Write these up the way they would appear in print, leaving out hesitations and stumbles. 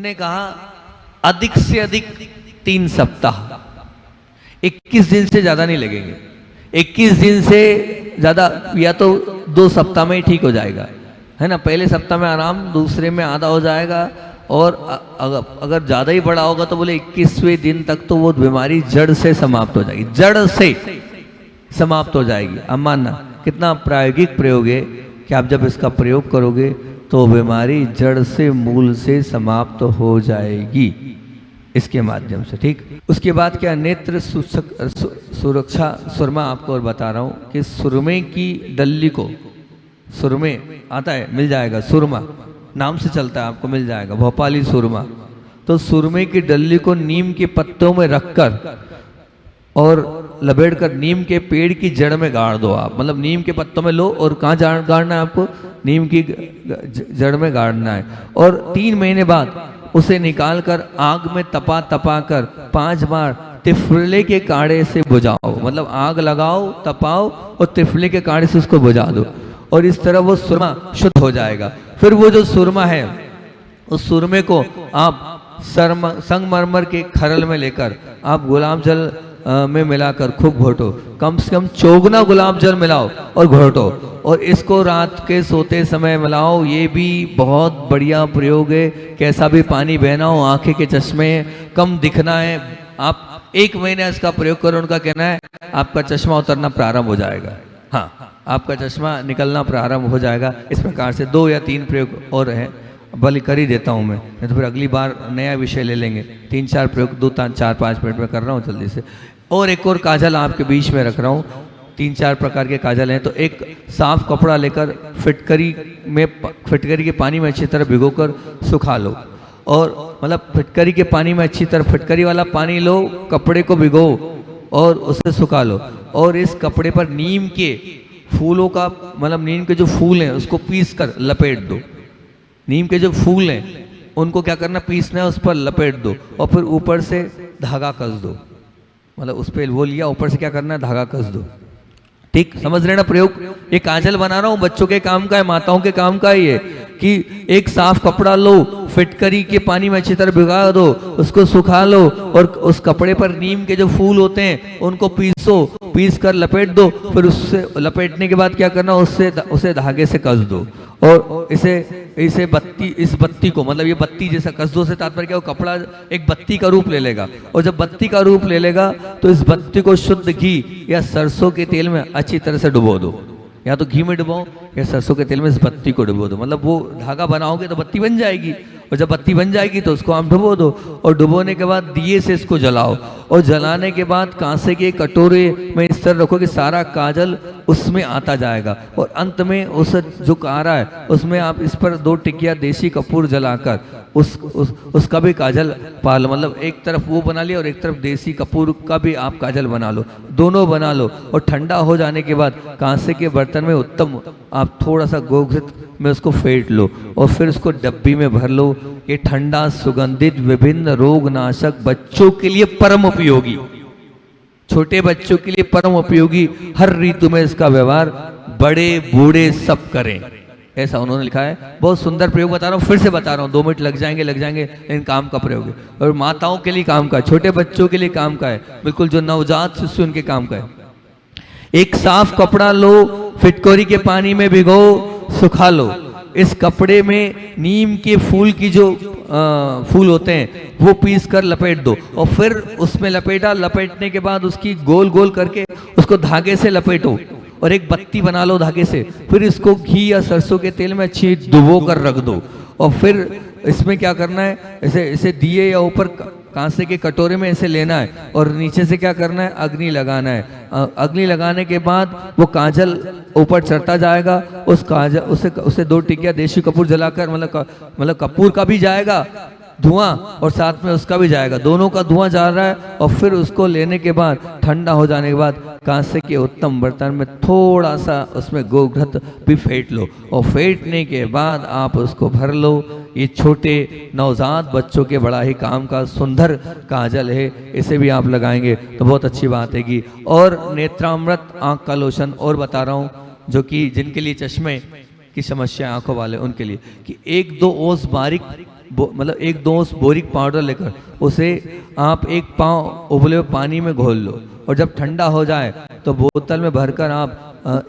उनने कहा अधिक से अधिक 3 सप्ताह, 21 दिन से ज्यादा नहीं लगेंगे। 21 दिन से ज्यादा या तो 2 सप्ताह में ही ठीक हो जाएगा, है ना। पहले सप्ताह में आराम, दूसरे में आधा हो जाएगा, और अगर ज्यादा ही बड़ा होगा तो बोले 21वें दिन तक तो वो बीमारी जड़ से समाप्त हो जाएगी, जड़ से समाप्त हो जाएगी। अब मानना कितना प्रायोगिक प्रयोग है कि आप जब इसका प्रयोग करोगे तो बीमारी जड़ से मूल से समाप्त हो जाएगी इसके माध्यम से, ठीक। उसके बाद क्या, नेत्र सुरक्षा सुरमा आपको और बता रहा हूँ कि सुरमे की डल्ली को, सुरमे आता है, मिल जाएगा, सुरमा नाम से चलता है, आपको मिल जाएगा, भोपाली सुरमा। तो सुरमे की डल्ली को नीम के पत्तों में रखकर और लपेटकर नीम के पेड़ की जड़ में गाड़ दो आप। मतलब नीम के पत्तों में लो और कहाँ गाड़ना है आपको, नीम की जड़ में गाड़ना है। और 3 महीने बाद उसे निकालकर आग में तपा कर 5 बार तिफले के काढ़े से बुझाओ। मतलब आग लगाओ, तपाओ और तिफले के काढ़े से उसको बुझा दो, और इस तरह वो सुरमा शुद्ध हो जाएगा। फिर वो जो सुरमा है, उस सुरमे को आप संगमरमर के खरल में लेकर आप गुलाब जल में मिलाकर खूब घोटो। कम से कम 4 गुलाब जल मिलाओ और घोटो, और इसको रात के सोते समय मिलाओ। ये भी बहुत बढ़िया प्रयोग है। कैसा भी पानी बहना हो, आंखें के चश्मे कम दिखना है, आप 1 महीने इसका प्रयोग करो। उनका कहना है आपका चश्मा उतरना प्रारंभ हो जाएगा। हाँ, आपका चश्मा निकलना प्रारंभ हो जाएगा। इस प्रकार से 2 या 3 प्रयोग और हैं, बल कर ही देता हूँ मैं, नहीं तो फिर अगली बार नया विषय ले लेंगे। 3-4 प्रयोग 2-4-5 मिनट में कर रहा हूँ जल्दी से। और एक और काजल आपके बीच में रख रहा हूँ। 3-4 प्रकार के काजल हैं। तो एक साफ कपड़ा लेकर फिटकरी के पानी में अच्छी तरह भिगोकर सुखा लो। और मतलब फिटकरी के पानी में अच्छी तरह, फिटकरी वाला पानी लो, कपड़े को भिगो और उसे सुखा लो। और इस कपड़े पर नीम के फूलों का, मतलब नीम के जो फूल हैं उसको पीस कर लपेट दो। नीम के जो फूल हैं उनको क्या करना, पीसना है, उस पर लपेट दो और फिर ऊपर से धागा कस दो। मतलब उस पर वो लिया, ऊपर से क्या करना है, धागा कस दो। ठीक, समझ रहे ना प्रयोग। ये काजल बना रहा हूँ, बच्चों के काम का है, माताओं के काम का है ये, कि एक साफ कपड़ा लो, फिटकरी के पानी में अच्छी तरह भिगा दो, उसको सुखा लो और उस कपड़े पर नीम के जो फूल होते हैं उनको पीस कर लपेट दो। फिर उससे लपेटने के बाद क्या करना, उसे धागे से कस दो और इसे बत्ती को, मतलब ये बत्ती जैसा कस दो से तात्पर्य क्या, वो कपड़ा एक बत्ती का रूप ले लेगा। और जब बत्ती का रूप ले लेगा तो इस बत्ती को शुद्ध घी या सरसों के तेल में अच्छी तरह से डुबो दो। या तो घी में डुबाओ या सरसों के तेल में इस बत्ती को डुबो दो। मतलब वो धागा बनाओगे तो बत्ती बन जाएगी, और जब बत्ती बन जाएगी तो उसको आप डुबो दो। और डुबोने के बाद दिए से इसको जलाओ, और जलाने के बाद कांसे के कटोरे में इस तरह रखो कि सारा काजल उसमें आता जाएगा। और अंत में उस जो कारा है उसमें आप इस पर 2 टिकिया देसी कपूर जलाकर उसका भी काजल पालो। मतलब एक तरफ वो बना लिया और एक तरफ देसी कपूर का भी आप काजल बना लो, दोनों बना लो। और ठंडा हो जाने के बाद कांसे के बर्तन में उत्तम आप थोड़ा सा गोघृत में उसको फेंट लो और फिर उसको डब्बी में भर लो। ये ठंडा सुगंधित विभिन्न रोग नाशक, बच्चों के लिए परम उपयोगी, छोटे बच्चों के लिए परम उपयोगी, हर ऋतु में इसका व्यवहार बड़े बूढ़े सब करें, ऐसा उन्होंने लिखा है। बहुत सुंदर प्रयोग बता रहा हूँ, फिर से बता रहा हूँ, 2 मिनट लग जाएंगे इन काम का प्रयोग है। और माताओं के लिए काम का है, छोटे बच्चों के लिए काम का है, बिल्कुल जो नवजात शिशु उनके काम का है। एक साफ कपड़ा लो, फिटकोरी के पानी में भिगो, सुखा लो। इस कपड़े में नीम के फूल की जो फूल होते हैं वो पीस कर लपेट दो, और फिर उसमें लपेटने के बाद उसकी गोल गोल करके उसको धागे से लपेटो और एक बत्ती बना लो धागे से। फिर इसको घी या सरसों के तेल में अच्छी डुबो कर रख दो। और फिर इसमें क्या करना है, इसे दिए या ऊपर कांसे के कटोरे में इसे लेना है और नीचे से क्या करना है, अग्नि लगाना है। अग्नि लगाने के बाद वो काजल ऊपर चढ़ता जाएगा। उस काजल उसे 2 टिकिया देसी कपूर जलाकर, मतलब कपूर का भी जाएगा धुआं और साथ में उसका भी जाएगा, दोनों का धुआं जा रहा है। और फिर उसको लेने के बाद ठंडा हो जाने के बाद कांसे के उत्तम बर्तन में थोड़ा सा उसमें गोघृत भी फेंट लो, और फेंटने के बाद आप उसको भर लो। ये छोटे नवजात बच्चों के बड़ा ही काम का सुंदर काजल है, इसे भी आप लगाएंगे तो बहुत अच्छी बात है। और नेत्रामृत आँख का लोशन और बता रहा हूँ, जो कि जिनके लिए चश्मे की समस्या आंखों वाले उनके लिए, कि 1-2 ओस बारीक मतलब 1-2 बोरिक पाउडर लेकर उसे आप 1 पाव उबले हुए पानी में घोल लो, और जब ठंडा हो जाए तो बोतल में भरकर आप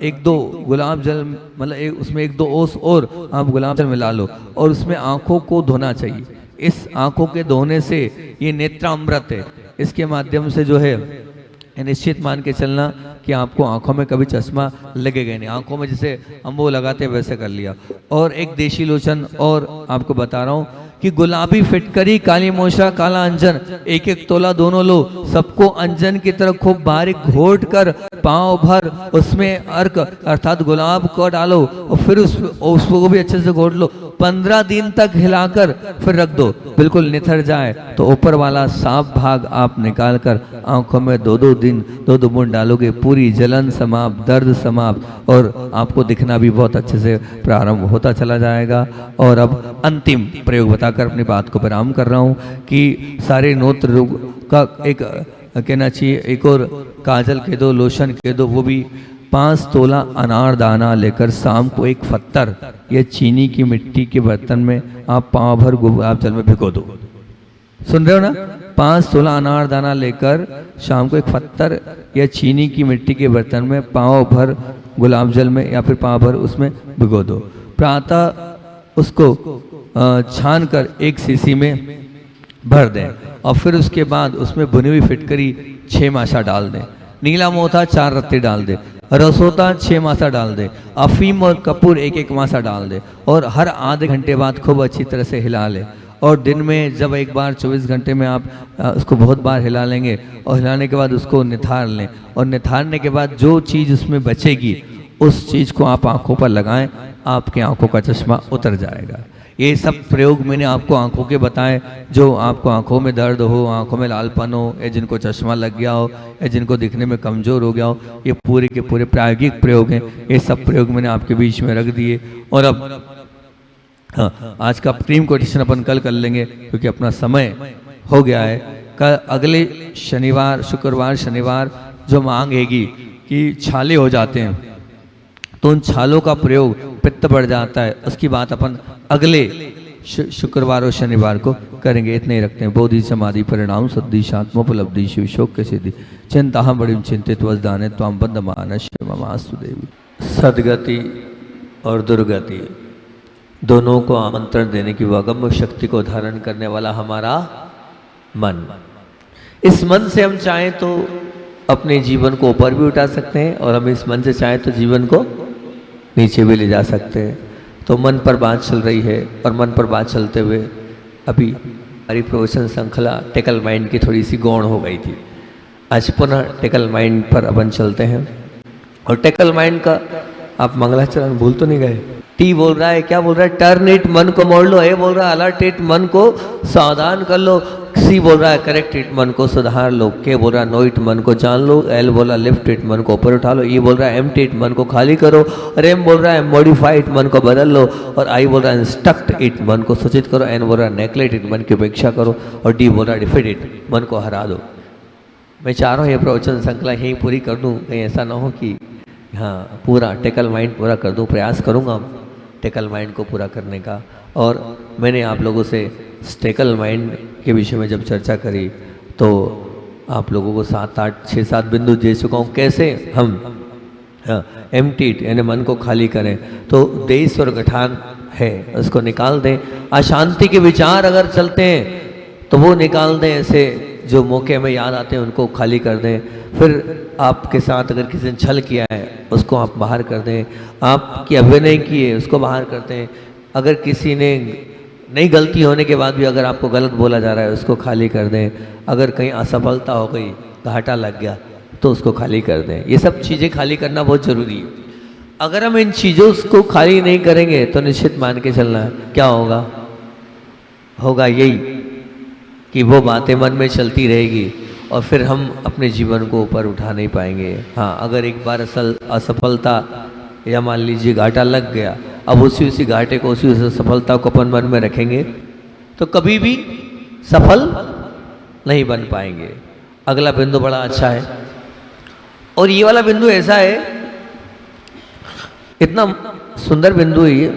1-2 गुलाब जल, मतलब उसमें 1-2 ओस और आप गुलाब जल मिला लो, और उसमें आँखों को धोना चाहिए। इस आँखों के धोने से, ये नेत्रामृत है, इसके माध्यम से जो है निश्चित मान के चलना कि आपको आंखों में कभी चश्मा लगेगा नहीं। आंखों में जैसे हम वो लगाते हैं वैसे कर लिया। और एक देशी लोशन और आपको बता रहा हूँ कि गुलाबी फिटकरी, काली मोशा, काला अंजन 1-1 तोला दोनों लो, सबको अंजन की तरह खूब बारीक घोट कर पाँव भर उसमें अर्क अर्थात गुलाब को डालो, और फिर उसको भी अच्छे से घोट लो। 15 दिन तक हिलाकर फिर रख दो, बिल्कुल निथर जाए तो ऊपर वाला साफ भाग आप निकाल कर आंखों में 2-2 दिन 2-2 बूंद डालोगे, पूरी जलन समाप्त, दर्द समाप्त, और आपको दिखना भी बहुत अच्छे से प्रारंभ होता चला जाएगा। और अब अंतिम प्रयोग बताकर अपनी बात को विराम कर रहा हूँ कि सारे नेत्र रोग का एक कहना चाहिए, एक और काजल के दो, लोशन के दो, वो भी 5 तोला अनारदाना लेकर शाम को 1 पत्थर या चीनी की मिट्टी के बर्तन में आप पाँव भर गुलाब जल में भिगो दो। सुन रहे हो ना? 5 तोला अनारदाना लेकर शाम को 1 पत्थर या चीनी की मिट्टी के बर्तन में पाँव भर गुलाब जल में या फिर पाँव भर उसमें भिगो दो। प्रातः उसको छान कर 1 सीसी में भर दें, और फिर उसके बाद उसमें भुनी हुई फिटकरी 6 मासा डाल दें, नीला मोथा 4 रत्ती डाल दें, रसोता 6 मासा डाल दे, अफीम और कपूर 1-1 मासा डाल दे, और हर आधे घंटे बाद खूब अच्छी तरह से हिला ले। और दिन में जब एक बार 24 घंटे में आप उसको बहुत बार हिला लेंगे, और हिलाने के बाद उसको निथार लें, और निथारने के बाद जो चीज़ उसमें बचेगी उस चीज़ को आप आंखों पर लगाएं, आपकी आंखों का चश्मा उतर जाएगा। ये सब प्रयोग मैंने आपको आंखों के बताएं, जो आपको आंखों में दर्द हो, आंखों में लालपन हो, या जिनको चश्मा लग गया हो, या जिनको दिखने में कमज़ोर हो गया हो, ये पूरे के पूरे प्रायोगिक प्रयोग हैं। ये सब प्रयोग मैंने आपके बीच में रख दिए। और अब हाँ, आज का प्रीम कोटेशन अपन कल कर लेंगे क्योंकि अपना समय हो गया है। कल अगले शनिवार, शुक्रवार, शनिवार जो मांगेगी कि छाले हो जाते हैं तो उन छालों का प्रयोग पित्त बढ़ जाता है, उसकी बात अपन अगले शुक्रवार और शनिवार को करेंगे। इतने ही रखते हैं। बोधि समाधि परिणाम सद्दि आत्मोपलब्धि शिव शोक के सिद्धि चिंता हम बड़ी चिंतित वजदाने त्वाम बंद मानस ममास्तु देवी। सदगति और दुर्गति दोनों को आमंत्रण देने की अगम्य शक्ति को धारण करने वाला हमारा मन। इस मन से हम चाहें तो अपने जीवन को ऊपर भी उठा सकते हैं, और हम इस मन से चाहें तो जीवन को नीचे भी ले जा सकते हैं। तो मन पर बात चल रही है, और मन पर बात चलते हुए अभी हमारी प्रवचन श्रृंखला टेकल माइंड की थोड़ी सी गौण हो गई थी। आज पुनः टेकल माइंड पर अपन चलते हैं। और टेकल माइंड का आप मंगलाचरण भूल तो नहीं गए? टी बोल रहा है, क्या बोल रहा है? टर्न इट, मन को मोड़ लो। ए बोल रहा है अलर्ट इट, मन को सावधान कर लो। सी बोल रहा है करेक्ट इट, मन को सुधार लो। के बोल रहा है नो इट, मन को जान लो। एल बोला लिफ्ट इट, मन को ऊपर उठा लो। ई बोल रहा है एम्प्टी इट, मन को खाली करो। और एम बोल रहा है मॉडिफाई इट, मन को बदल लो। और आई बोल रहा है इंस्ट्रक्ट इट, मन को सूचित करो। एन बोल रहा है नेग्लेक्ट इट, मन की उपेक्षा करो। और डी बोल रहा है डिफीट इट, मन को हरा दो। मैं चाह रहा हूँ ये प्रवचन श्रृंखला यहीं पूरी कर दूँ, कहीं ऐसा ना हो कि हाँ पूरा टेकल माइंड पूरा कर दूँ। प्रयास करूँगा टेकल माइंड को पूरा करने का। और मैंने आप लोगों से टेकल माइंड के विषय में जब चर्चा करी तो आप लोगों को 6-7 बिंदु दे चुका हूँ कैसे हम एम्प्टी यानी मन को खाली करें। तो देश और गठान है उसको निकाल दें। अशांति के विचार अगर चलते हैं तो वो निकाल दें, ऐसे जो मौके में याद आते हैं उनको खाली कर दें। फिर आपके साथ अगर किसी ने छल किया है उसको आप बाहर कर दें। आपकी अभिनय की है उसको बाहर करते हैं। अगर किसी ने नई गलती होने के बाद भी अगर आपको गलत बोला जा रहा है उसको खाली कर दें। अगर कहीं असफलता हो गई, घाटा लग गया तो उसको खाली कर दें। ये सब चीज़ें खाली करना बहुत ज़रूरी है। अगर हम इन चीज़ों को खाली नहीं करेंगे तो निश्चित मान के चलना है क्या होगा? होगा यही कि वो बातें मन में चलती रहेगी और फिर हम अपने जीवन को ऊपर उठा नहीं पाएंगे। हाँ, अगर एक बार असफलता या मान लीजिए घाटा लग गया, अब उसी घाटे को उसी सफलता को अपन मन में रखेंगे तो कभी भी सफल नहीं बन पाएंगे। अगला बिंदु बड़ा अच्छा है और ये वाला बिंदु ऐसा है, इतना सुंदर बिंदु है ये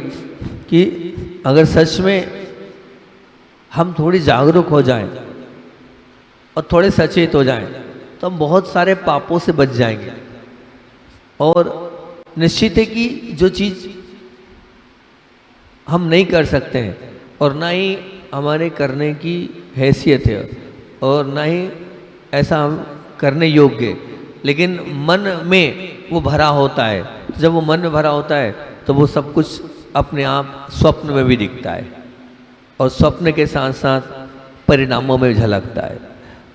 कि अगर सच में हम थोड़ी जागरूक हो जाएं और थोड़े सचेत हो जाएं तो हम बहुत सारे पापों से बच जाएंगे। और निश्चित है कि जो चीज़ हम नहीं कर सकते हैं और ना ही हमारे करने की हैसियत है और ना ही ऐसा हम करने योग्य, लेकिन मन में वो भरा होता है। तो जब वो मन में भरा होता है तो वो सब कुछ अपने आप स्वप्न में भी दिखता है और स्वप्न के साथ साथ परिणामों में झलकता है।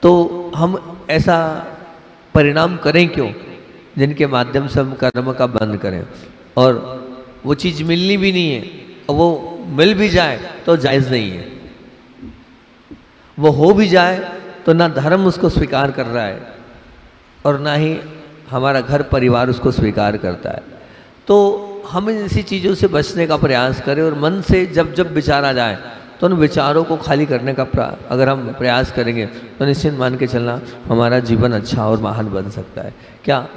तो हम ऐसा परिणाम करें क्यों जिनके माध्यम से हम कर्म का बंद करें और वो चीज़ मिलनी भी नहीं है और वो मिल भी जाए तो जायज़ नहीं है। वो हो भी जाए तो ना धर्म उसको स्वीकार कर रहा है और ना ही हमारा घर परिवार उसको स्वीकार करता है। तो हम ऐसी चीज़ों से बचने का प्रयास करें और मन से जब जब विचार आ जाए तो उन विचारों को खाली करने का अगर हम प्रयास करेंगे तो निश्चित मान के चलना हमारा जीवन अच्छा और महान बन सकता है। क्या?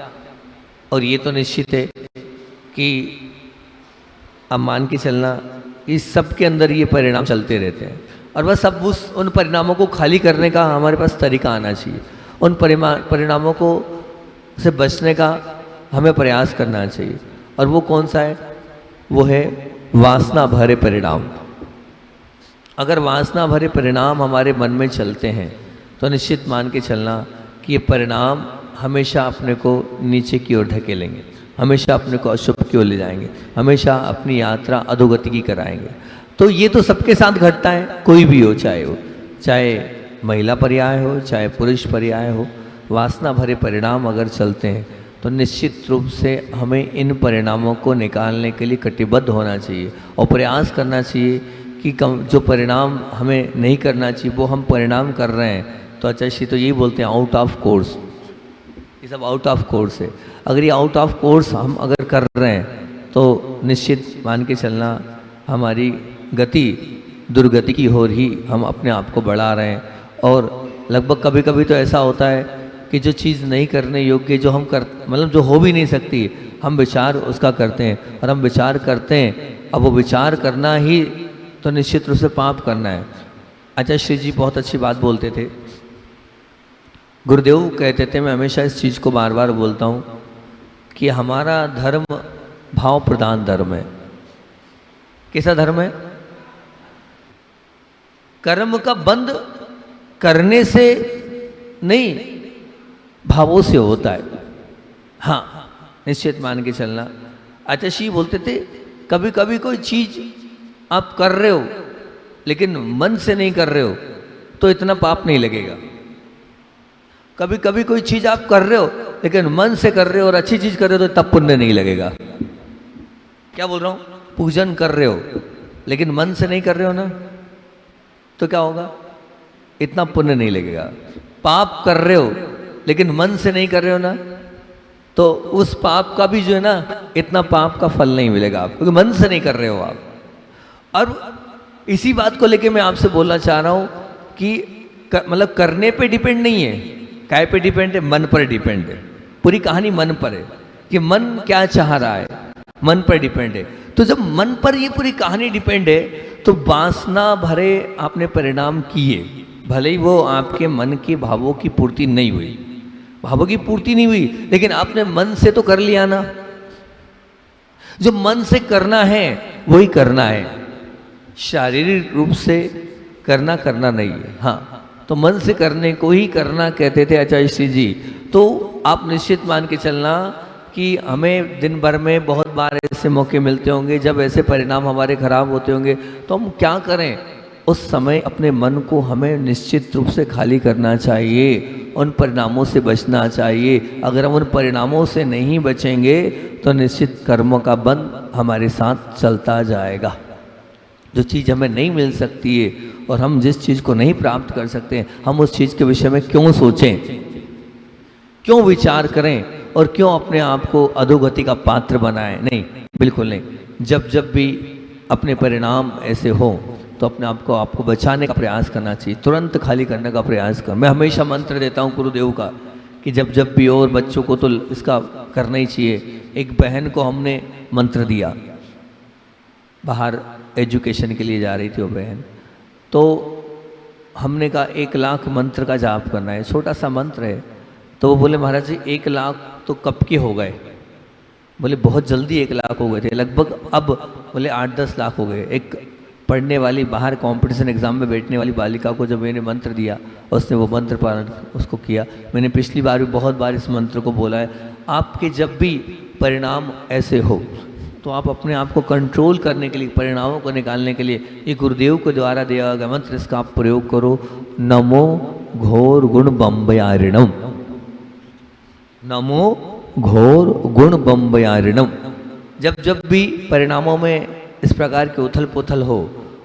और ये तो निश्चित है कि अब मान के चलना इस सब के अंदर ये परिणाम चलते रहते हैं और बस अब उन परिणामों को खाली करने का हमारे पास तरीका आना चाहिए। उन परिणामों को से बचने का हमें प्रयास करना चाहिए। और वो कौन सा है? वो है वासना भरे परिणाम। अगर वासना भरे परिणाम हमारे मन में चलते हैं तो निश्चित मान के चलना कि ये परिणाम हमेशा अपने को नीचे की ओर ढकेलेंगे, हमेशा अपने को अशुभ की ओर ले जाएंगे, हमेशा अपनी यात्रा अधोगति की कराएंगे। तो ये तो सबके साथ घटता है, कोई भी हो, चाहे महिला पर्याय हो, चाहे पुरुष पर्याय हो। वासना भरे परिणाम अगर चलते हैं तो निश्चित रूप से हमें इन परिणामों को निकालने के लिए कटिबद्ध होना चाहिए और प्रयास करना चाहिए कि जो परिणाम हमें नहीं करना चाहिए वो हम परिणाम कर रहे हैं। तो अच्छा श्री तो यही बोलते हैं आउट ऑफ कोर्स, ये सब आउट ऑफ कोर्स है। अगर ये आउट ऑफ कोर्स हम अगर कर रहे हैं तो निश्चित मान के चलना हमारी गति दुर्गति की ओर ही हम अपने आप को बढ़ा रहे हैं। और लगभग कभी कभी तो ऐसा होता है कि जो चीज़ नहीं करने योग्य, जो हम कर मतलब जो हो भी नहीं सकती, हम विचार उसका करते हैं और हम विचार करते हैं। अब वो विचार करना ही तो निश्चित रूप से पाप करना है। अच्छा श्री जी बहुत अच्छी बात बोलते थे, गुरुदेव कहते थे, मैं हमेशा इस चीज़ को बार बार बोलता हूँ कि हमारा धर्म भाव प्रधान धर्म है। कैसा धर्म है? कर्म का बंद करने से नहीं, भावों से होता है। हाँ, निश्चित मान के चलना। अच्छा श्री बोलते थे कभी कभी कोई चीज़ आप कर रहे हो लेकिन मन से नहीं कर रहे हो तो इतना पाप नहीं लगेगा। कभी कभी कोई चीज़ आप कर रहे हो लेकिन मन से कर रहे हो और अच्छी चीज़ कर रहे हो तो तब पुण्य नहीं लगेगा। क्या बोल रहा हूँ? पूजन कर रहे हो लेकिन मन से नहीं कर रहे हो ना, तो क्या होगा? इतना पुण्य नहीं लगेगा। पाप कर रहे हो लेकिन मन से नहीं कर रहे हो ना, तो उस पाप का भी जो है ना इतना पाप का फल नहीं मिलेगा आपको, क्योंकि मन से नहीं कर रहे हो आप। और इसी बात को लेके मैं आपसे बोलना चाह रहा हूँ कि मतलब करने पे डिपेंड नहीं है, काय पे डिपेंड है? मन पर डिपेंड है। पूरी कहानी मन पर है कि मन क्या चाह रहा है, मन पर डिपेंड है। तो जब मन पर ये पूरी कहानी डिपेंड है तो वासना भरे आपने परिणाम किए, भले ही वो आपके मन के भावों की पूर्ति नहीं हुई, भावों की पूर्ति नहीं हुई, लेकिन आपने मन से तो कर लिया ना। जो मन से करना है वही करना है, शारीरिक रूप से करना नहीं है। हाँ, तो मन से करने को ही करना कहते थे आचार्य श्री जी। तो आप निश्चित मान के चलना कि हमें दिन भर में बहुत बार ऐसे मौके मिलते होंगे जब ऐसे परिणाम हमारे खराब होते होंगे, तो हम क्या करें? उस समय अपने मन को हमें निश्चित रूप से खाली करना चाहिए, उन परिणामों से बचना चाहिए। अगर हम उन परिणामों से नहीं बचेंगे तो निश्चित कर्मों का बंध हमारे साथ चलता जाएगा। जो चीज़ हमें नहीं मिल सकती है और हम जिस चीज़ को नहीं प्राप्त कर सकते हैं, हम उस चीज़ के विषय में क्यों सोचें, क्यों विचार करें और क्यों अपने आप को अधोगति का पात्र बनाएं? नहीं, बिल्कुल नहीं। जब जब भी अपने परिणाम ऐसे हो तो अपने आप को आपको बचाने का प्रयास करना चाहिए, तुरंत खाली करने का प्रयास कर। मैं हमेशा मंत्र देता हूँ गुरुदेव का कि जब जब भी, और बच्चों को तो इसका करना ही चाहिए। एक बहन को हमने मंत्र दिया, बाहर एजुकेशन के लिए जा रही थी वो बहन, तो हमने कहा 1,00,000 मंत्र का जाप करना है, छोटा सा मंत्र है। तो वो बोले महाराज जी 1,00,000 तो कब के हो गए? बोले बहुत जल्दी 1,00,000 हो गए थे लगभग, अब बोले 8-10 लाख हो गए। एक पढ़ने वाली, बाहर कंपटीशन एग्जाम में बैठने वाली बालिका को जब मैंने मंत्र दिया, उसने वो मंत्र पालन उसको किया। मैंने पिछली बार भी बहुत बार इस मंत्र को बोला है। आपके जब भी परिणाम ऐसे हो तो आप अपने आप को कंट्रोल करने के लिए, परिणामों को निकालने के लिए ये गुरुदेव के द्वारा दिया गया मंत्र, इसका आप प्रयोग करो। नमो घोर गुण बम्बयारिणम, नमो घोर गुण बम्बयारिणम। जब जब भी परिणामों में इस प्रकार के उथल पुथल हो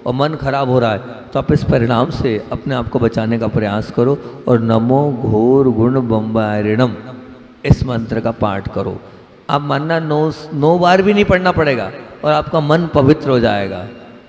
और मन खराब हो रहा है तो आप इस परिणाम से अपने आप को बचाने का प्रयास करो और नमो घोर गुण बम्बयारिणम इस मंत्र का पाठ करो। आप मानना 9 बार भी नहीं पढ़ना पड़ेगा और आपका मन पवित्र हो जाएगा।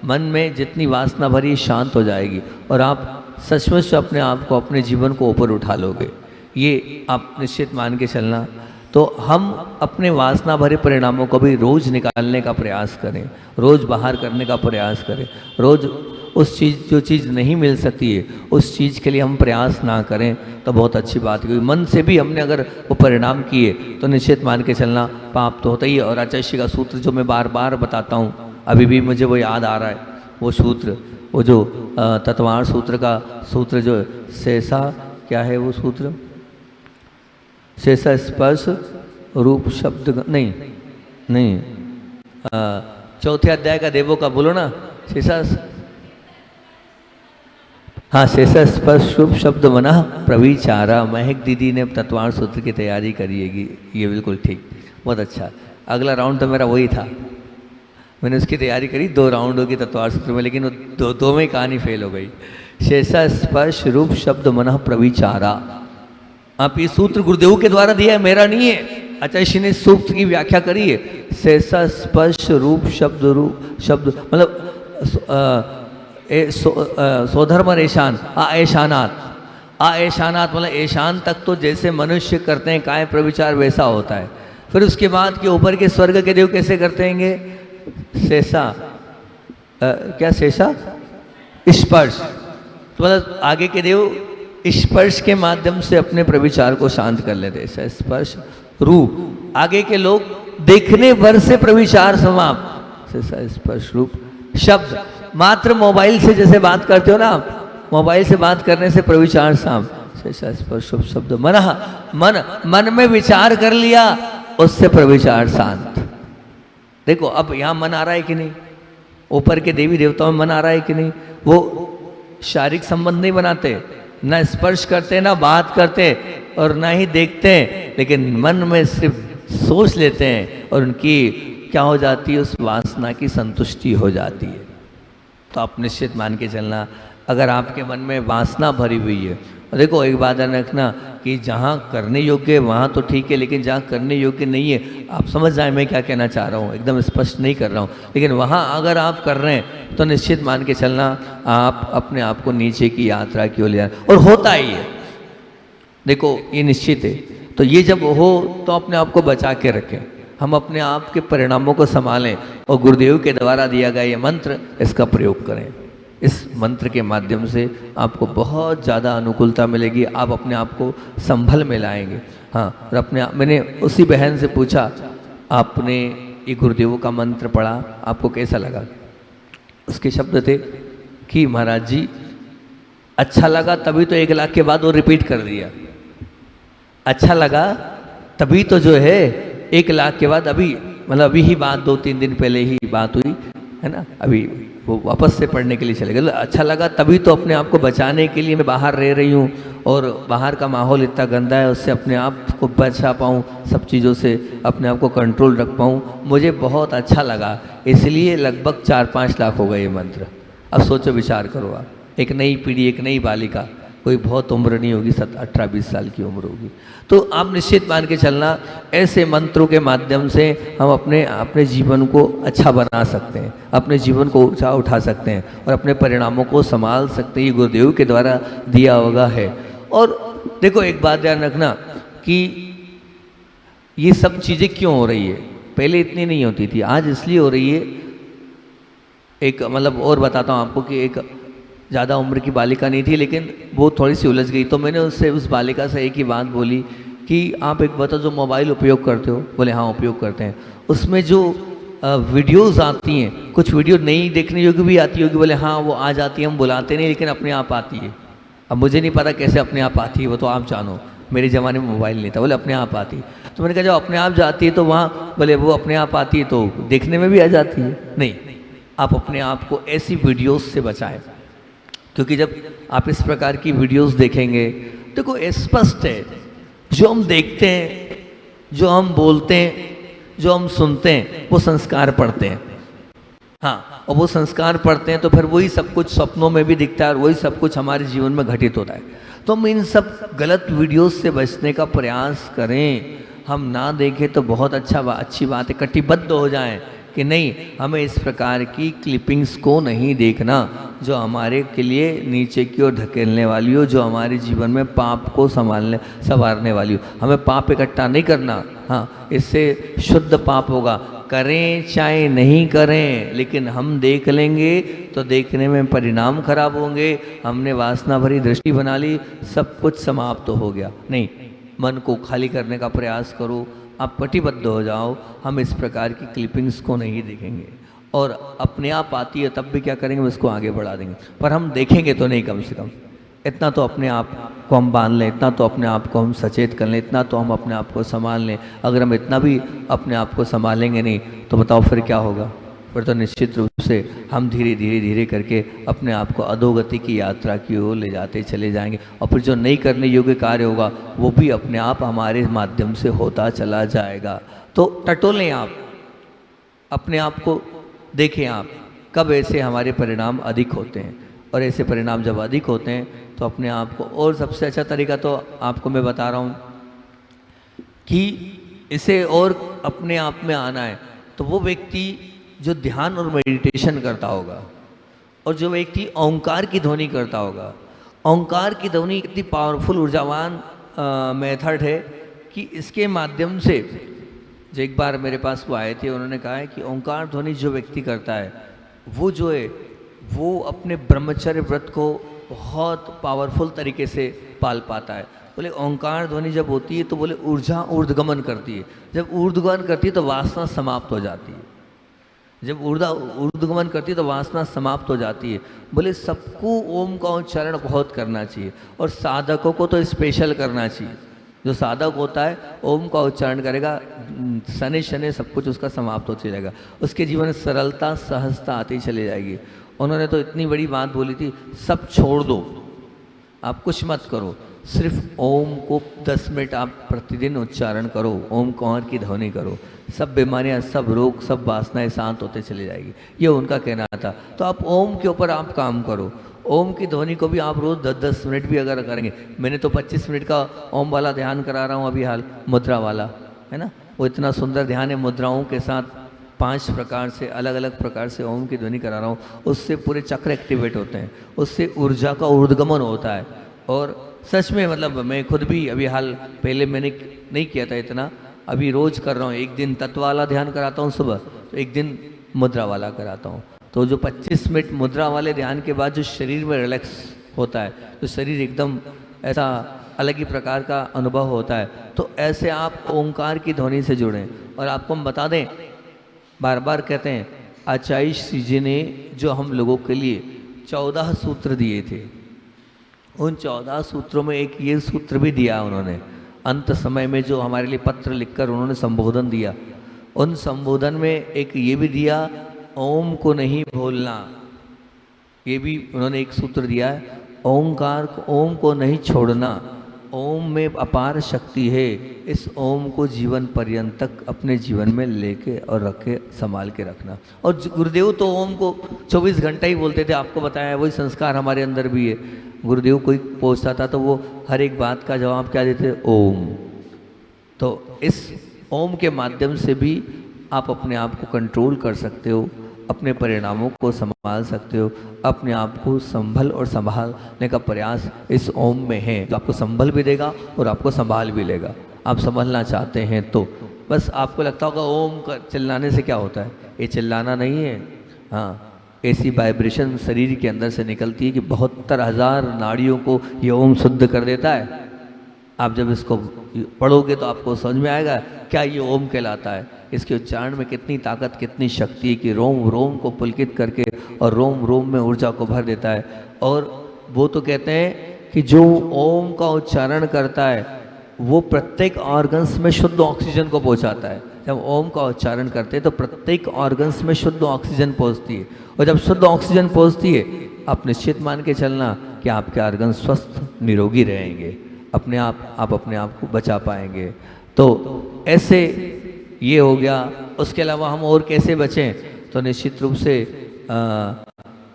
मन में जितनी वासना भरी शांत हो जाएगी और आप सचमुच अपने आप को, अपने जीवन को ऊपर उठा लोगे। ये आप निश्चित मान के चलना। तो हम अपने वासना भरे परिणामों को भी रोज़ निकालने का प्रयास करें, रोज़ बाहर करने का प्रयास करें। रोज़ उस चीज़, जो चीज़ नहीं मिल सकती है उस चीज़ के लिए हम प्रयास ना करें तो बहुत अच्छी बात है। क्योंकि मन से भी हमने अगर वो परिणाम किए तो निश्चित मान के चलना पाप तो होता ही है। और आचार्य का सूत्र जो मैं बार बार बताता हूँ, अभी भी मुझे वो याद आ रहा है, वो सूत्र, वो जो तत्वार सूत्र का सूत्र जो शेषा, क्या है वो सूत्र? शेषा स्पर्श रूप शब्द, नहीं चौथे अध्याय का देवों का बोलो ना, शेषा, हाँ, शेषा स्पर्श रूप शब्द मना प्रविचारा। महक दीदी ने तत्वार सूत्र की तैयारी करी है, ये बिल्कुल ठीक, बहुत अच्छा। अगला राउंड तो मेरा वही था, मैंने उसकी तैयारी करी 2 राउंडों की तत्वार सूत्र में, लेकिन वो दो में कहानी फेल हो गई। शेषा स्पर्श रूप शब्द मना प्रविचारा। आप ये सूत्र गुरुदेव के द्वारा दिया है, मेरा नहीं है। आचार्य ने सूत्र की व्याख्या करी है। शेषा स्पर्श रूप शब्द मतलब सोधर्म ऐशान ऐशानात मतलब ऐशान तक तो जैसे मनुष्य करते हैं काय प्रविचार वैसा होता है। फिर उसके बाद के ऊपर के स्वर्ग के देव कैसे करते हैं? शेषा क्या शेषा स्पर्श, तो मतलब आगे के देव स्पर्श के माध्यम से अपने प्रविचार को शांत कर लेते। स्पर्श रूप, आगे के लोग देखने भर से प्रविचार समाप्त। स्पर्श रूप शब्द, मात्र मोबाइल से जैसे बात करते हो ना आप, मोबाइल से बात करने से प्रविचार शांत। स्पर्श रूप शब्द मन में विचार कर लिया, उससे प्रविचार शांत। देखो अब यहाँ मन आ रहा है कि नहीं? ऊपर के देवी देवताओं में मन आ रहा है कि नहीं? वो शारीरिक संबंध नहीं बनाते, ना स्पर्श करते, ना बात करते और ना ही देखते हैं, लेकिन मन में सिर्फ सोच लेते हैं और उनकी क्या हो जाती है? उस वासना की संतुष्टि हो जाती है। तो आप निश्चित मान के चलना, अगर आपके मन में वासना भरी हुई है, और देखो एक बात ध्यान रखना कि जहाँ करने योग्य है वहाँ तो ठीक है, लेकिन जहाँ करने योग्य नहीं है, आप समझ जाए मैं क्या कहना चाह रहा हूँ, एकदम स्पष्ट नहीं कर रहा हूँ, लेकिन वहाँ अगर आप कर रहे हैं तो निश्चित मान के चलना आप अपने आप को नीचे की यात्रा की ओर ले जाए। और होता ही है, देखो ये निश्चित है। तो ये जब हो तो अपने आप को बचा के रखें, हम अपने आप के परिणामों को संभालें और गुरुदेव के द्वारा दिया गया ये मंत्र, इसका प्रयोग करें। इस मंत्र के माध्यम से आपको बहुत ज़्यादा अनुकूलता मिलेगी, आप अपने आप को संभल में लाएंगे। हाँ, और अपने मैंने उसी बहन से पूछा, आपने ये गुरुदेव का मंत्र पढ़ा, आपको कैसा लगा? उसके शब्द थे कि महाराज जी अच्छा लगा, तभी तो 1,00,000 के बाद वो रिपीट कर दिया। अच्छा लगा तभी तो जो है 1,00,000 के बाद, अभी मतलब अभी ही बात 2-3 दिन पहले ही बात हुई है ना, अभी वो वापस से पढ़ने के लिए चले गए। अच्छा लगा तभी तो अपने आप को बचाने के लिए मैं बाहर रह रही हूँ और बाहर का माहौल इतना गंदा है, उससे अपने आप को बचा पाऊँ, सब चीज़ों से अपने आप को कंट्रोल रख पाऊँ, मुझे बहुत अच्छा लगा। इसलिए लगभग 4-5 लाख हो गए ये मंत्र। अब सोचो, विचार करो आप, एक नई पीढ़ी, एक नई बालिका, कोई बहुत उम्र नहीं होगी, 18-20 साल की उम्र होगी, तो आप निश्चित मान के चलना ऐसे मंत्रों के माध्यम से हम अपने जीवन को अच्छा बना सकते हैं, अपने जीवन को ऊंचा उठा सकते हैं और अपने परिणामों को संभाल सकते हैं। ये गुरुदेव के द्वारा दिया होगा है। और देखो एक बात ध्यान रखना कि ये सब चीज़ें क्यों हो रही है, पहले इतनी नहीं होती थी, आज इसलिए हो रही है। एक मतलब और बताता हूँ आपको कि एक ज़्यादा उम्र की बालिका नहीं थी, लेकिन वो थोड़ी सी उलझ गई। तो मैंने उससे उस बालिका से एक ही बात बोली कि आप एक बताओ, जो मोबाइल उपयोग करते हो? बोले हाँ उपयोग करते हैं। उसमें जो वीडियोस आती हैं, कुछ वीडियो नहीं देखने योग्य भी आती होगी? बोले हाँ वो आ जाती है, हम बुलाते नहीं लेकिन अपने आप आती है। अब मुझे नहीं पता कैसे अपने आप आती है, वो तो आप जानो, मेरे ज़माने में मोबाइल नहीं था। बोले अपने आप आती है। तो मैंने कहा जब अपने आप जाती है तो वहाँ, बोले वो अपने आप आती है तो देखने में भी आ जाती है? नहीं, आप अपने आप को ऐसी वीडियोस से बचाएं, क्योंकि जब आप इस प्रकार की वीडियोस देखेंगे, देखो स्पष्ट है, जो हम देखते हैं, जो हम बोलते हैं, जो हम सुनते हैं, वो संस्कार पढ़ते हैं। हाँ, और वो संस्कार पढ़ते हैं तो फिर वही सब कुछ सपनों में भी दिखता है और वही सब कुछ हमारे जीवन में घटित होता है। तो हम इन सब गलत वीडियोस से बचने का प्रयास करें। हम ना देखें तो बहुत अच्छी बात है, कटिबद्ध हो जाएं कि नहीं, हमें इस प्रकार की क्लिपिंग्स को नहीं देखना जो हमारे के लिए नीचे की ओर धकेलने वाली हो, जो हमारे जीवन में पाप को संवारने वाली हो। हमें पाप इकट्ठा नहीं करना। हाँ, इससे शुद्ध पाप होगा, करें चाहे नहीं करें, लेकिन हम देख लेंगे तो देखने में परिणाम खराब होंगे। हमने वासना भरी दृष्टि बना ली, सब कुछ समाप्त हो गया। नहीं, मन को खाली करने का प्रयास करो, आप कटिबद्ध हो जाओ। हम इस प्रकार की क्लिपिंग्स को नहीं देखेंगे, और अपने आप आती है तब भी क्या करेंगे, उसको आगे बढ़ा देंगे, पर हम देखेंगे तो नहीं। कम से कम इतना तो अपने आप को हम बांध लें, इतना तो अपने आप को हम सचेत कर लें, इतना तो हम अपने आप को संभाल लें। अगर हम इतना भी अपने आप को संभालेंगे नहीं तो बताओ फिर क्या होगा? फिर तो निश्चित रूप से हम धीरे धीरे अपने आप को अधोगति की यात्रा की ओर ले जाते चले जाएंगे, और फिर जो नहीं करने योग्य कार्य होगा वो भी अपने आप हमारे माध्यम से होता चला जाएगा। तो टटोलें आप, अपने आप को देखें आप, कब ऐसे हमारे परिणाम अधिक होते हैं, और ऐसे परिणाम जब अधिक होते हैं तो अपने आप को, और सबसे अच्छा तरीका तो आपको मैं बता रहा हूँ कि इसे और अपने आप में आना है तो वो व्यक्ति जो ध्यान और मेडिटेशन करता होगा, और जो व्यक्ति ओंकार की ध्वनि करता होगा। ओंकार की ध्वनि इतनी पावरफुल ऊर्जावान मेथड है कि इसके माध्यम से, जो एक बार मेरे पास वो आए थे, उन्होंने कहा है कि ओंकार ध्वनि जो व्यक्ति करता है वो जो है वो अपने ब्रह्मचर्य व्रत को बहुत पावरफुल तरीके से पाल पाता है। बोले ओंकार ध्वनि जब होती है तो बोले ऊर्जा ऊर्ध्वगमन करती है, जब ऊर्ध्वगमन करती है तो वासना समाप्त हो जाती है, जब ऊर्ध्वगमन करती है तो वासना समाप्त हो जाती है। बोले सबको ओम का उच्चारण बहुत करना चाहिए, और साधकों को तो स्पेशल करना चाहिए। जो साधक होता है ओम का उच्चारण करेगा, शनि शनि सब कुछ उसका समाप्त हो चलेगा, उसके जीवन में सरलता सहजता आती चली जाएगी। उन्होंने तो इतनी बड़ी बात बोली थी, सब छोड़ दो, आप कुछ मत करो, सिर्फ ओम को 10 मिनट आप प्रतिदिन उच्चारण करो, ओम कौर की ध्वनि करो, सब बीमारियां, सब रोग, सब वासनाएं शांत होते चले जाएगी। ये उनका कहना था। तो आप ओम के ऊपर आप काम करो, ओम की ध्वनि को भी आप रोज़ 10-10 मिनट भी अगर करेंगे, मैंने तो 25 मिनट का ओम वाला ध्यान करा रहा हूँ अभी हाल, मुद्रा वाला है ना, वो इतना सुंदर ध्यान है, मुद्राओं के साथ 5 प्रकार से अलग अलग प्रकार से ओम की ध्वनि करा रहा हूँ। उससे पूरे चक्र एक्टिवेट होते हैं, उससे ऊर्जा का ऊर्ध्वगमन होता है। और सच में मतलब मैं खुद भी अभी हाल, पहले मैंने नहीं किया था इतना, अभी रोज़ कर रहा हूँ। एक दिन तत्व वाला ध्यान कराता हूँ सुबह, तो एक दिन मुद्रा वाला कराता हूँ। तो जो 25 मिनट मुद्रा वाले ध्यान के बाद जो शरीर में रिलैक्स होता है, तो शरीर एकदम ऐसा अलग ही प्रकार का अनुभव होता है। तो ऐसे आप ओंकार की ध्वनि से जुड़ें। और आपको हम बता दें, बार बार कहते हैं, आचार्य श्री जी ने जो हम लोगों के लिए 14 सूत्र दिए थे, उन 14 सूत्रों में एक ये सूत्र भी दिया उन्होंने अंत समय में, जो हमारे लिए पत्र लिखकर उन्होंने संबोधन दिया। उन संबोधन में एक ये भी दिया, ओम को नहीं भूलना। ये भी उन्होंने एक सूत्र दिया है, ओंकार ओम को नहीं छोड़ना, ओम में अपार शक्ति है, इस ओम को जीवन पर्यंत तक अपने जीवन में लेके और रखे, संभाल के रखना। और गुरुदेव तो ओम को 24 घंटा ही बोलते थे, आपको बताया, वही संस्कार हमारे अंदर भी है। गुरुदेव कोई पूछता था तो वो हर एक बात का जवाब क्या देते, ओम। तो इस ओम के माध्यम से भी आप अपने आप को कंट्रोल कर सकते हो, अपने परिणामों को संभाल सकते हो, अपने आप को संभल और संभालने का प्रयास इस ओम में है, जो आपको संभल भी देगा और आपको संभाल भी लेगा। आप संभलना चाहते हैं तो बस, आपको लगता होगा ओम का चिल्लाने से क्या होता है, ये चिल्लाना नहीं है। हाँ, ऐसी वाइब्रेशन शरीर के अंदर से निकलती है कि 72,000 नाड़ियों को ये ओम शुद्ध कर देता है। आप जब इसको पढ़ोगे तो आपको समझ में आएगा क्या ये ओम कहलाता है। इसके उच्चारण में कितनी ताकत, कितनी शक्ति है कि रोम रोम को पुलकित करके और रोम रोम में ऊर्जा को भर देता है। और वो तो कहते हैं कि जो ओम का उच्चारण करता है वो प्रत्येक ऑर्गन्स में शुद्ध ऑक्सीजन को पहुंचाता है। जब ओम का उच्चारण करते हैं तो प्रत्येक ऑर्गन्स में शुद्ध ऑक्सीजन पहुंचती है, और जब शुद्ध ऑक्सीजन पहुंचती है आप निश्चित मान के चलना कि आपके ऑर्गन स्वस्थ निरोगी रहेंगे, अपने आप अपने आप को बचा पाएंगे। तो ऐसे ये हो गया। उसके अलावा हम और कैसे बचें, तो निश्चित रूप से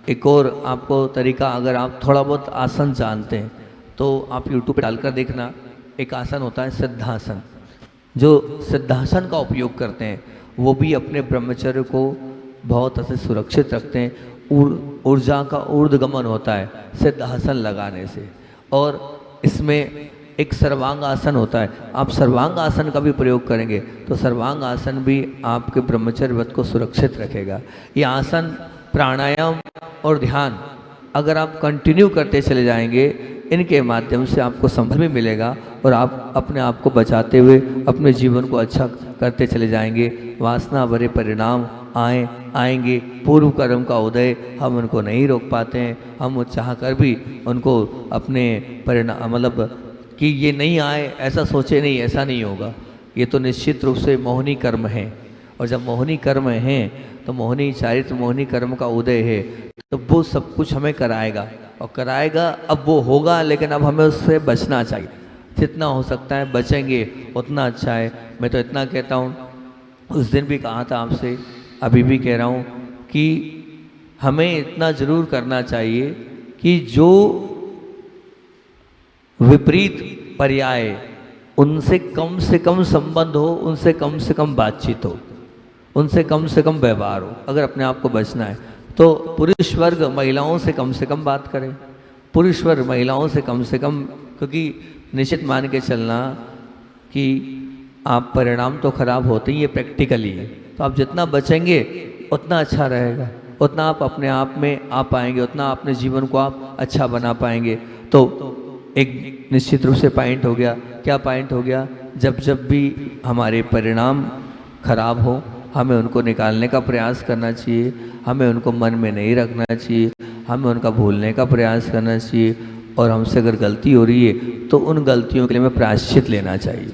एक और आपको तरीका, अगर आप थोड़ा बहुत आसन जानते हैं तो आप यूट्यूब पे डालकर देखना। एक आसन होता है सिद्धासन, जो सिद्धासन का उपयोग करते हैं वो भी अपने ब्रह्मचर्य को बहुत अच्छे सुरक्षित रखते हैं। ऊर्जा का ऊर्ध्वगमन होता है सिद्धासन लगाने से। और इसमें एक सर्वांग आसन होता है, आप सर्वांग आसन का भी प्रयोग करेंगे तो सर्वांग आसन भी आपके ब्रह्मचर्य व्रत को सुरक्षित रखेगा। ये आसन, प्राणायाम और ध्यान अगर आप कंटिन्यू करते चले जाएंगे, इनके माध्यम से आपको संभल भी मिलेगा और आप अपने आप को बचाते हुए अपने जीवन को अच्छा करते चले जाएंगे। वासना भरे परिणाम आएंगे। पूर्व कर्म का उदय हम उनको नहीं रोक पाते हैं, हम चाह कर भी उनको अपने परिणाम मतलब कि ये नहीं आए ऐसा सोचे नहीं, ऐसा नहीं होगा। ये तो निश्चित रूप से मोहिनी कर्म है, और जब मोहिनी कर्म हैं तो मोहिनी चारित्र मोहिनी कर्म का उदय है, तो वो सब कुछ हमें कराएगा और कराएगा। अब वो होगा, लेकिन अब हमें उससे बचना चाहिए। जितना हो सकता है बचेंगे उतना अच्छा है। मैं तो इतना कहता हूँ, उस दिन भी कहा था आपसे, अभी भी कह रहा हूँ कि हमें इतना जरूर करना चाहिए कि जो विपरीत पर्याय उनसे कम संबंध हो, उनसे कम से कम बातचीत हो, उनसे कम व्यवहार हो। अगर अपने आप को बचना है तो पुरुष वर्ग महिलाओं से कम बात करें, पुरुष वर्ग महिलाओं से कम, क्योंकि निश्चित मान के चलना कि आप परिणाम तो खराब होते ही है प्रैक्टिकली है। तो आप जितना बचेंगे उतना अच्छा रहेगा, उतना आप अपने आप में आ पाएंगे, उतना अपने जीवन को आप अच्छा बना पाएंगे। तो एक निश्चित रूप से पॉइंट हो गया। क्या पॉइंट हो गया? जब भी हमारे परिणाम खराब हो हमें उनको निकालने का प्रयास करना चाहिए, हमें उनको मन में नहीं रखना चाहिए, हमें उनका भूलने का प्रयास करना चाहिए। और हमसे अगर गलती हो रही है तो उन गलतियों के लिए हमें प्रायश्चित लेना चाहिए।